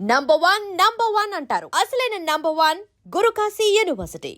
Number one అంటారు. అసలైన number one Gurukashi university.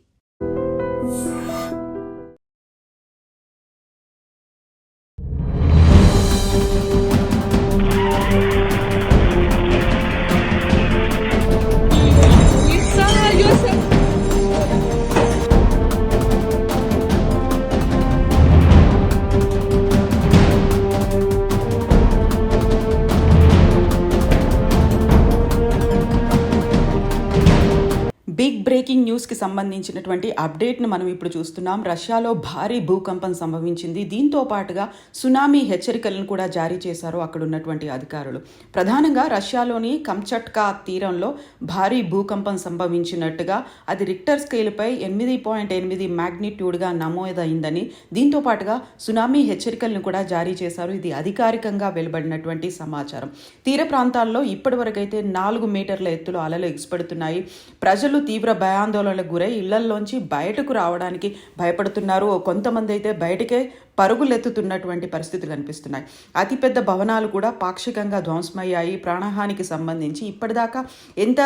Big breaking న్యూస్కి సంబంధించినటువంటి అప్డేట్ను మనం ఇప్పుడు చూస్తున్నాం. రష్యాలో భారీ భూకంపం సంభవించింది. దీంతో పాటుగా సునామీ హెచ్చరికలను కూడా జారీ చేశారు అక్కడ ఉన్నటువంటి అధికారులు. ప్రధానంగా రష్యాలోని కంచట్కా తీరంలో భారీ భూకంపం సంభవించినట్టుగా అది రిక్టర్ స్కేల్పై 8.8 మ్యాగ్నిట్యూడ్గా నమోదైందని, దీంతో పాటుగా సునామీ హెచ్చరికలను కూడా జారీ చేశారు. ఇది అధికారికంగా వెలువడినటువంటి సమాచారం. తీర ప్రాంతాల్లో ఇప్పటివరకైతే 4 మీటర్ల ఎత్తులో అలలు ఎగిసిపడుతున్నాయి. ప్రజలు తీవ్ర భయాందోళనలకు గురై ఇళ్లల్లోంచి బయటకు రావడానికి భయపడుతున్నారు. కొంతమంది అయితే బయటకే పరుగులెత్తుతున్నటువంటి పరిస్థితులు కనిపిస్తున్నాయి. అతిపెద్ద భవనాలు కూడా పాక్షికంగా ధ్వంసమయ్యాయి. ప్రాణహానికి సంబంధించి ఇప్పటిదాకా ఎంత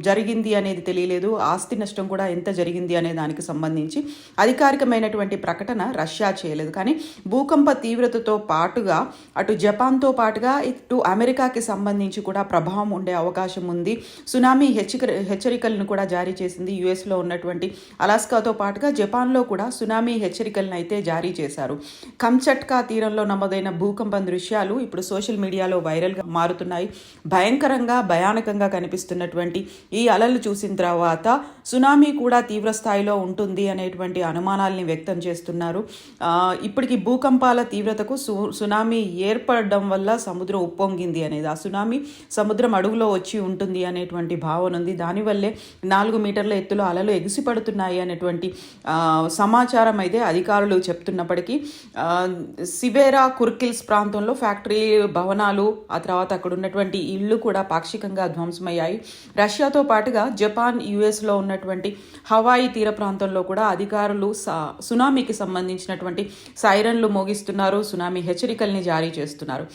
జరిగింది అనేది తెలియలేదు. ఆస్తి నష్టం కూడా ఎంత జరిగింది అనే దానికి సంబంధించి అధికారికమైనటువంటి ప్రకటన రష్యా చేయలేదు. కానీ భూకంప తీవ్రతతో పాటుగా అటు జపాన్తో పాటుగా ఇటు అమెరికాకి సంబంధించి కూడా ప్రభావం ఉండే అవకాశం ఉంది. సునామీ హెచ్చరికలను కూడా జారీ చేసింది. యుఎస్లో ఉన్నటువంటి అలాస్కాతో పాటుగా జపాన్లో కూడా సునామీ హెచ్చరికలను అయితే జారీ చేశారు. కంచట్కా తీరంలో నమోదైన భూకంపం దృశ్యాలు ఇప్పుడు సోషల్ మీడియాలో వైరల్గా మారుతున్నాయి. భయంకరంగా భయానకంగా కనిపిస్తున్నటువంటి ఈ అలలు చూసిన తర్వాత సునామీ కూడా తీవ్ర స్థాయిలో ఉంటుంది అనేటువంటి అనుమానాల్ని వ్యక్తం చేస్తున్నారు. ఇప్పటికి భూకంపాల తీవ్రతకు సునామీ ఏర్పడడం వల్ల సముద్రం ఉప్పొంగింది అనేది, ఆ సునామీ సముద్రం అడుగులో వచ్చి ఉంటుంది అనేటువంటి భావన ఉంది. దానివల్లే 4 మీటర్ల ఎత్తులో అలలు ఎగిసిపడుతున్నాయి అనేటువంటి సమాచారం అయితే అధికారులు చెప్తున్నప్పటికీ సివేరా కుర్కిల్స్ ప్రాంతంలో ఫ్యాక్టరీ భవనాలు, ఆ తర్వాత అక్కడ ఉన్నటువంటి ఇళ్ళు కూడా పాక్షికంగా ధ్వంసమయ్యాయి. రష్యాతో పాటుగా జపాన్, యుఎస్లో ఉన్నటువంటి హవాయి తీర ప్రాంతంలో కూడా అధికారులు సునామీకి సంబంధించినటువంటి సైరన్లు మోగిస్తున్నారు. సునామీ హెచ్చరికల్ని జారీ చేస్తున్నారు.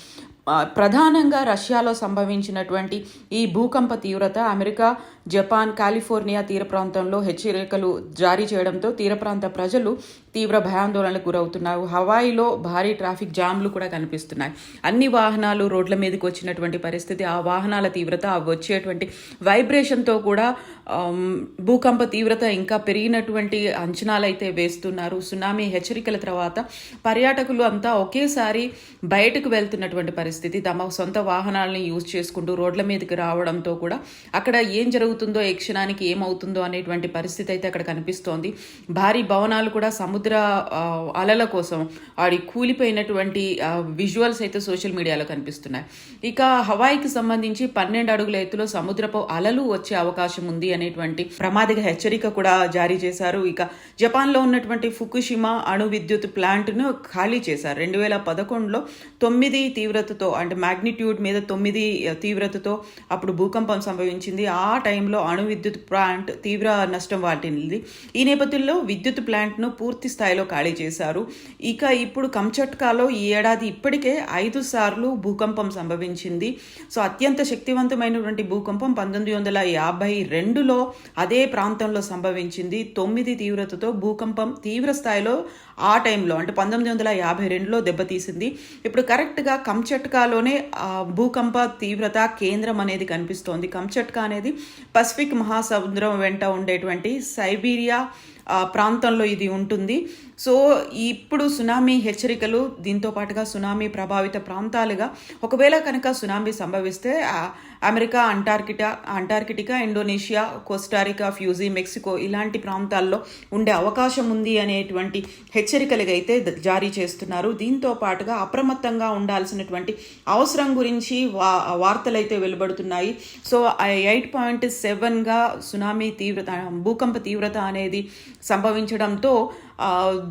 ప్రధానంగా రష్యాలో సంభవించినటువంటి ఈ భూకంప తీవ్రత అమెరికా, జపాన్, కాలిఫోర్నియా తీర ప్రాంతంలో హెచ్చరికలు జారీ చేయడంతో తీర ప్రాంత ప్రజలు తీవ్ర భయాందోళనకు గురవుతున్నారు. హవాయిలో భారీ ట్రాఫిక్ జామ్లు కూడా కనిపిస్తున్నాయి. అన్ని వాహనాలు రోడ్ల మీదకి వచ్చినటువంటి పరిస్థితి. ఆ వాహనాల తీవ్రత, వచ్చేటువంటి వైబ్రేషన్తో కూడా భూకంప తీవ్రత ఇంకా పెరిగినటువంటి అంచనాలు అయితే వేస్తున్నారు. సునామీ హెచ్చరికల తర్వాత పర్యాటకులు అంతా ఒకేసారి బయటకు వెళ్తున్నటువంటి పరిస్థితి. తమ సొంత వాహనాలను యూజ్ చేసుకుంటూ రోడ్ల మీదకి రావడంతో కూడా అక్కడ ఏం జరుగుతుందో, ఏ క్షణానికి ఏమవుతుందో అనేటువంటి పరిస్థితి అయితే అక్కడ కనిపిస్తోంది. భారీ భవనాలు కూడా సముద్ర అలల కోసం కూలిపోయినటువంటి విజువల్స్ అయితే సోషల్ మీడియాలో కనిపిస్తున్నాయి. ఇక హవాయికి సంబంధించి 12 అడుగుల ఎత్తులో సముద్రపు అలలు వచ్చే అవకాశం ఉంది అనేటువంటి ప్రమాదక హెచ్చరిక కూడా జారీ చేశారు. ఇక జపాన్లో ఉన్నటువంటి ఫుకుషిమా అణు విద్యుత్ ప్లాంట్ను ఖాళీ చేశారు. 2011లో 9 తీవ్రతతో, అంటే మ్యాగ్నిట్యూడ్ మీద 9 తీవ్రతతో అప్పుడు భూకంపం సంభవించింది. ఆ టైంలో అణు విద్యుత్ ప్లాంట్ తీవ్ర నష్టం వాటిల్లింది. ఈ నేపథ్యంలో విద్యుత్ ప్లాంట్ను పూర్తి స్థాయిలో ఖాళీ చేశారు. ఇక ఇప్పుడు కంచట్కాలో ఈ ఏడాది ఇప్పటికే 5 సార్లు భూకంపం సంభవించింది. సో అత్యంత శక్తివంతమైనటువంటి భూకంపం 1952లో అదే ప్రాంతంలో సంభవించింది. 9 తీవ్రతతో భూకంపం తీవ్ర స్థాయిలో ఆ టైంలో, అంటే 1952లో దెబ్బతీసింది. ఇప్పుడు కరెక్ట్గా కంచట్కాలోనే భూకంప తీవ్రత కేంద్రం అనేది కనిపిస్తోంది. కంచట్కా అనేది పసిఫిక్ మహాసముద్రం వెంట ఉండేటువంటి సైబీరియా ప్రాంతంలో ఇది ఉంటుంది. సో ఇప్పుడు సునామీ హెచ్చరికలు, దీంతో పాటుగా సునామీ ప్రభావిత ప్రాంతాలుగా ఒకవేళ కనుక సునామీ సంభవిస్తే America, Antarctica, Indonesia, Costa Rica, Fuji, Mexico ఇలాంటి ప్రాంతాల్లో ఉండే అవకాశం ఉంది అనేటువంటి హెచ్చరికలుగా అయితే జారీ చేస్తున్నారు. దీంతో పాటుగా అప్రమత్తంగా ఉండాల్సినటువంటి అవసరం గురించి వార్తలు అయితే వెలువడుతున్నాయి. సో 8.7గా సునామీ తీవ్రత, భూకంప తీవ్రత అనేది సంభవించడంతో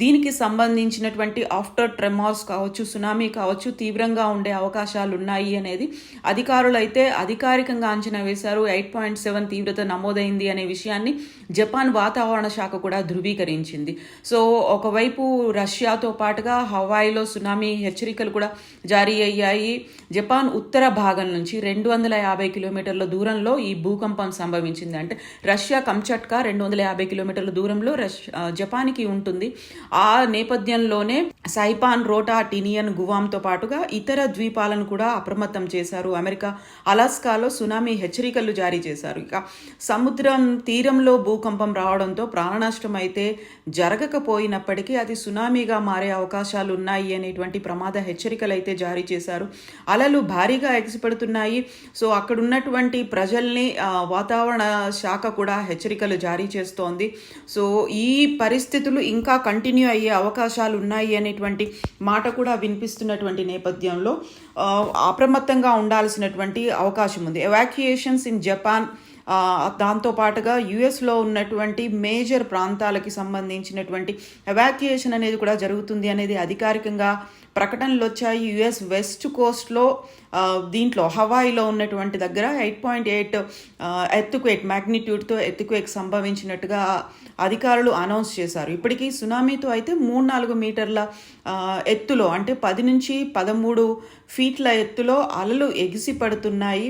దీనికి సంబంధించినటువంటి ఆఫ్టర్ ట్రెమార్స్ కావచ్చు, సునామీ కావచ్చు, తీవ్రంగా ఉండే అవకాశాలు ఉన్నాయి అనేది అధికారులు అయితే అధికారికంగా అంచనా వేశారు. 8.7 తీవ్రత నమోదైంది అనే విషయాన్ని జపాన్ వాతావరణ శాఖ కూడా ధృవీకరించింది. సో ఒకవైపు రష్యాతో పాటుగా హవాయిలో సునామీ హెచ్చరికలు కూడా జారీ అయ్యాయి. జపాన్ ఉత్తర భాగం నుంచి 250 కిలోమీటర్ల దూరంలో ఈ భూకంపం సంభవించింది. అంటే రష్యా కంచట్కా 250 కిలోమీటర్ల దూరంలో జపాన్కి ఉంటుంది. ఆ నేపథ్యంలోనే సైపాన్, రోటా, టినియన్, గువామ్తో పాటుగా ఇతర ద్వీపాలను కూడా అప్రమత్తం చేశారు. అమెరికా అలాస్కాలో సునామీ హెచ్చరికలు జారీ చేశారు. ఇక సముద్రం తీరంలో భూకంపం రావడంతో ప్రాణనష్టం అయితే జరగకపోయినప్పటికీ అది సునామీగా మారే అవకాశాలు ఉన్నాయి అనేటువంటి ప్రమాద హెచ్చరికలు అయితే జారీ చేశారు. అలలు భారీగా ఎగిసిపడుతున్నాయి. సో అక్కడ ఉన్నటువంటి ప్రజల్ని వాతావరణ శాఖ కూడా హెచ్చరికలు జారీ చేస్తోంది. సో ఈ పరిస్థితులు ఇంకా కంటిన్యూ అయ్యే అవకాశాలు ఉన్నాయి అనేటువంటి మాట కూడా వినిపిస్తున్నటువంటి నేపథ్యంలో అప్రమత్తంగా ఉండాల్సినటువంటి అవకాశం ఉంది. ఎవాక్యుయేషన్స్ ఇన్ జపాన్, దాంతోపాటుగా యుఎస్లో ఉన్నటువంటి మేజర్ ప్రాంతాలకి సంబంధించినటువంటి ఎవాక్యుయేషన్ అనేది కూడా జరుగుతుంది అనేది అధికారికంగా ప్రకటనలు వచ్చాయి. యుఎస్ వెస్ట్ కోస్ట్లో దీంట్లో హవాయిలో ఉన్నటువంటి దగ్గర 8.8 ఎర్త్క్వేక్ మ్యాగ్నిట్యూడ్తో ఎర్త్క్వేక్ సంభవించినట్టుగా అధికారులు అనౌన్స్ చేశారు. ఇప్పటికీ సునామీతో అయితే 3-4 మీటర్ల ఎత్తులో, అంటే 10 నుంచి 13 ఫీట్ల ఎత్తులో అలలు ఎగిసి పడుతున్నాయి.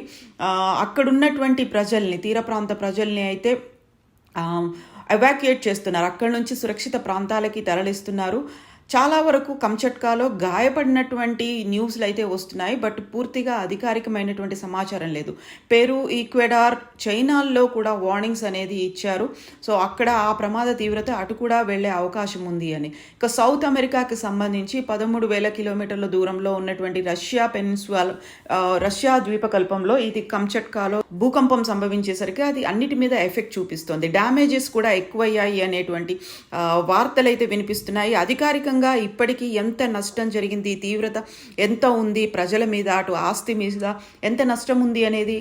అక్కడున్నటువంటి ప్రజల్ని, తీర ప్రాంత ప్రజల్ని అయితే ఎవాక్యుయేట్ చేస్తున్నారు. అక్కడి నుంచి సురక్షిత ప్రాంతాలకి తరలిస్తున్నారు. చాలా వరకు కంచట్కాలో గాయపడినటువంటి న్యూస్లు అయితే వస్తున్నాయి. బట్ పూర్తిగా అధికారికమైనటువంటి సమాచారం లేదు. పెరు, ఈక్వెడార్, చైనాల్లో కూడా వార్నింగ్స్ అనేది ఇచ్చారు. సో అక్కడ ఆ ప్రమాద తీవ్రత అటు కూడా వెళ్లే అవకాశం ఉంది అని. ఇక సౌత్ అమెరికాకి సంబంధించి 13,000 కిలోమీటర్ల దూరంలో ఉన్నటువంటి రష్యా ద్వీపకల్పంలో ఇది కంచట్కాలో భూకంపం సంభవించేసరికి అది అన్నిటి మీద ఎఫెక్ట్ చూపిస్తోంది. డ్యామేజెస్ కూడా ఎక్కువయ్యాయి అనేటువంటి వార్తలు అయితే వినిపిస్తున్నాయి. అధికారికంగా ఇప్పటికీ ఎంత నష్టం జరిగింది, తీవ్రత ఎంత ఉంది, ప్రజల మీద అటు ఆస్తి మీద ఎంత నష్టం ఉంది అనేది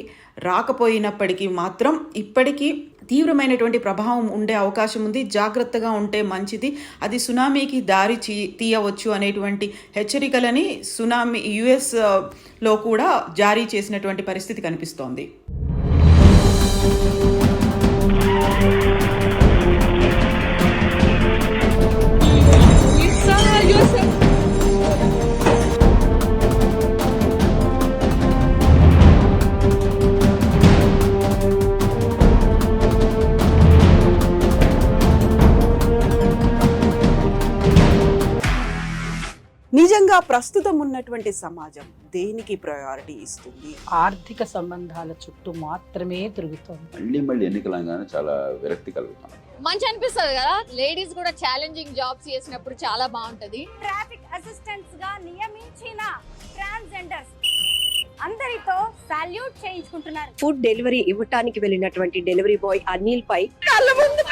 రాకపోయినప్పటికీ మాత్రం ఇప్పటికీ తీవ్రమైనటువంటి ప్రభావం ఉండే అవకాశం ఉంది. జాగ్రత్తగా ఉంటే మంచిది. అది సునామీకి దారి తీయవచ్చు అనేటువంటి హెచ్చరికలని సునామీ యుఎస్లో కూడా జారీ చేసినటువంటి పరిస్థితి కనిపిస్తోంది. నిజంగా ప్రస్తుతం ఉన్నటువంటి సమాజం దేనికి ప్రయారిటీ ఇస్తుంది? ఆర్థిక సంబంధాల చుట్టూ మాత్రమే తిరుగుతోంది. మళ్ళీ ఎన్నికలంగానే చాలా విరక్తి కలుగుతాం. మంచి అనిపిస్తుంది కదా, లేడీస్ కూడా ఛాలెంజింగ్ జాబ్స్ చేసినప్పుడు చాలా బాగుంటది. ట్రాఫిక్ అసిస్టెంట్స్ గా నియమించిన ట్రాన్స్జెండర్స్ అందరితో సాల్యూట్ చేయించుకుంటున్నారు. ఫుడ్ డెలివరీ ఇవ్వటానికి వెళ్ళినటువంటి డెలివరీ బాయ్ అనిల్ పై కళ్ళ ముందు